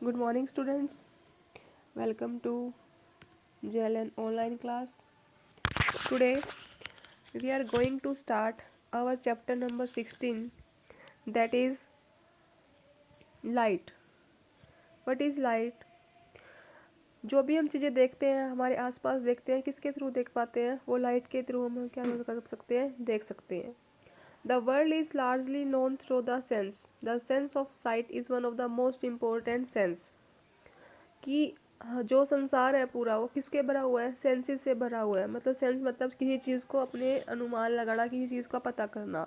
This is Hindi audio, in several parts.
Good morning, students. Welcome to JLN online class. Today, we are going to start our chapter number 16, that is light. What is light? जो भी हम चीज़ें देखते हैं, हमारे आसपास देखते हैं, किसके थ्रू देख पाते हैं? वो लाइट के थ्रू हम क्या कर सकते हैं? देख सकते हैं. The world is largely known through the sense. The sense of sight is one of the most important sense. कि जो संसार है पूरा वो किसके भरा हुआ है? सेंसेस से भरा हुआ है. मतलब सेंस मतलब किसी चीज़ को अपने अनुमान लगाना, किसी चीज़ का पता करना.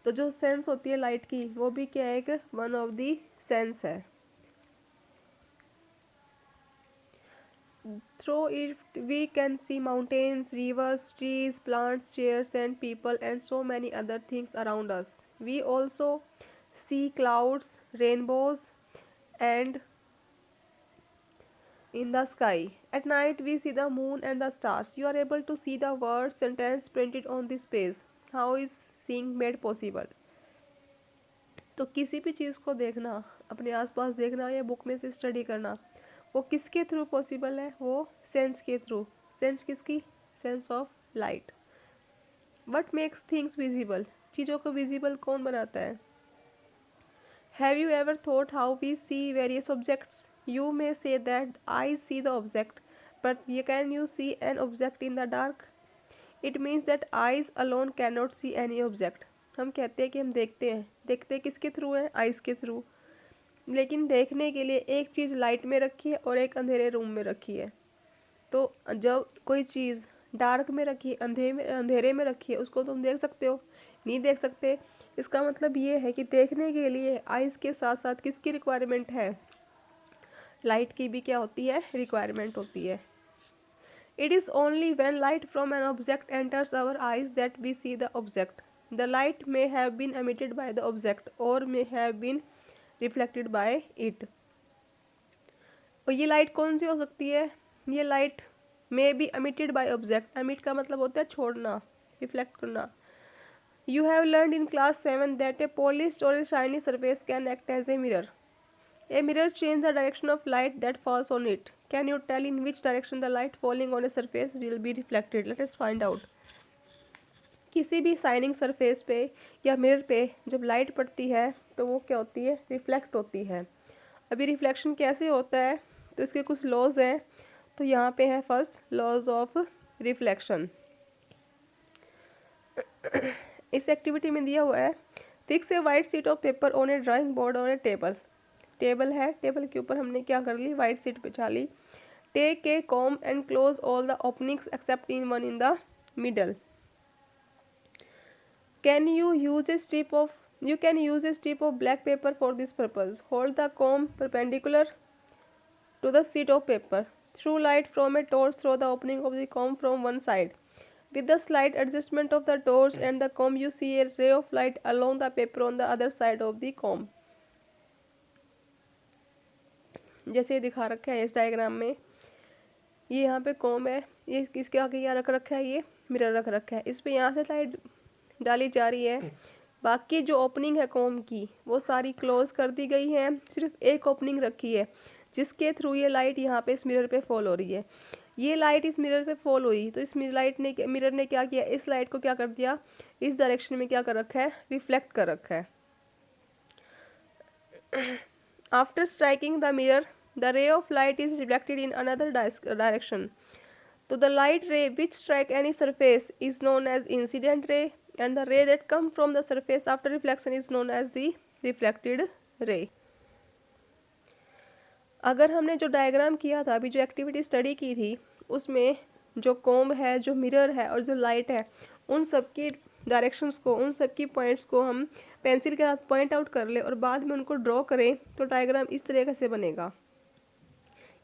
तो जो सेंस होती है लाइट की, वो भी क्या है? एक वन ऑफ दी सेंस है. Through it we can see mountains, rivers, trees, plants, chairs and people and so many other things around us. We also see clouds, rainbows and in the sky. At night we see the moon and the stars. You are able to see the word sentence printed on this page. How is seeing made possible? तो किसी भी चीज़ को देखना, अपने आसपास देखना या बुक में से स्टडी करना, वो किसके थ्रू पॉसिबल है? वो सेंस के थ्रू. सेंस किसकी? Sense of light. What makes things visible? चीज़ों को विजिबल कौन बनाता है? Have you ever thought how we see various objects? You may say that I see the object, but can you see an object in the dark? It means that eyes alone cannot see any object. हम कहते हैं कि हम देखते किसके थ्रू है? आइज़ के थ्रू. लेकिन देखने के लिए एक चीज़ लाइट में रखी है और एक अंधेरे रूम में रखी है. तो जब कोई चीज़ डार्क में रखी है, अंधेरे में रखी है, उसको तुम देख सकते हो? नहीं देख सकते. इसका मतलब ये है कि देखने के लिए आइज़ के साथ साथ किसकी रिक्वायरमेंट है? लाइट की भी क्या होती है? रिक्वायरमेंट होती है. It is only when light from an object enters our eyes that we see the object. The light may have been emitted by the object और may have been reflected by it. और ये लाइट कौन सी हो सकती है? ये light may be emitted by object. Emit का मतलब होता है छोड़ना, रिफ्लेक्ट करना. You have learned in class 7 that a polished or a shiny surface can act as a mirror. A mirror changes the direction of light that falls on it. Can you tell in which direction the light falling on a surface will be reflected? Let us find out. किसी भी शाइनिंग सरफेस पे या मिरर पे जब लाइट पड़ती है तो वो क्या होती है? रिफ्लेक्ट होती है. अभी रिफ्लेक्शन कैसे होता है? तो इसके कुछ लॉज हैं. तो यहाँ पे है फर्स्ट लॉज ऑफ रिफ्लेक्शन. इस एक्टिविटी में दिया हुआ है fix a white sheet of paper on a drawing board on a table. Table है, टेबल के ऊपर हमने क्या कर ली? वाइट शीट बिछा ली. Take a comb and close all the openings except in one in the middle. Can you use a strip of You can use a strip of black paper for this purpose. Hold the comb perpendicular to the sheet of paper. Through light from a torch through the opening of the comb from one side. With the slight adjustment of the torch and the comb, you see a ray of light along the paper on the other side of the comb. जैसे दिखा रखा है इस डायग्राम में, ये यहाँ पे कॉम्ब है, ये किसके आगे यहाँ रख रखा है? ये मिरर रख रखा है. इस पे यहाँ से लाइट डाली जा रही है. बाकी जो ओपनिंग है कॉम्ब की वो सारी क्लोज कर दी गई है. सिर्फ एक ओपनिंग रखी है जिसके थ्रू ये लाइट यहाँ पे इस मिरर पे फॉल हो रही है. ये लाइट इस मिरर पे फॉल हुई तो इस मिरर ने क्या किया? इस लाइट को क्या कर दिया? इस डायरेक्शन में क्या कर रखा है? रिफ्लेक्ट कर रखा है. After striking the mirror the ray of light is reflected in another direction. तो the light ray which strike any surface is known as incident ray and the ray that come from the surface after reflection is known as the reflected ray. अगर हमने जो डायग्राम किया था, अभी जो एक्टिविटी स्टडी की थी, उसमें जो कॉम्ब है, जो मिरर है और जो लाइट है, उन सब की डायरेक्शंस को, उन सब की पॉइंट्स को हम पेंसिल के साथ पॉइंट आउट कर ले और बाद में उनको ड्रॉ करें तो डायग्राम इस तरीके से बनेगा.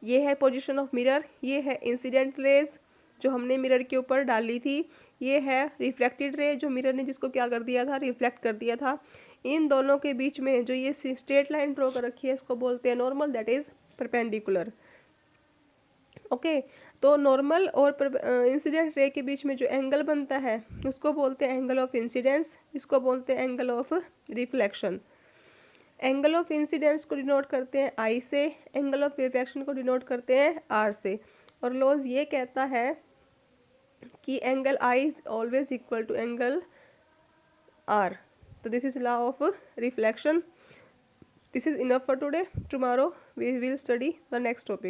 ये है पोजीशन ऑफ मिरर, ये है इंसिडेंट रेज जो हमने मिरर के ऊपर डाली थी, ये है रिफ्लेक्टेड रे जो मिरर ने जिसको क्या कर दिया था? रिफ्लेक्ट कर दिया था. इन दोनों के बीच में जो ये स्ट्रेट लाइन ड्रॉ कर रखी है इसको बोलते हैं normal, that is perpendicular. Okay, तो नॉर्मल और इंसिडेंट रे के बीच में जो एंगल बनता है उसको बोलते हैं एंगल ऑफ इंसिडेंस, इसको बोलते हैं angle of reflection. Angle of incidence को डिनोट करते हैं आई से, एंगल ऑफ रिफ्रैक्शन को डिनोट करते हैं आर से। और लॉज ये कहता है कि angle I is always equal to angle R. तो this is law of reflection. This is enough for today. Tomorrow we will study the next topic.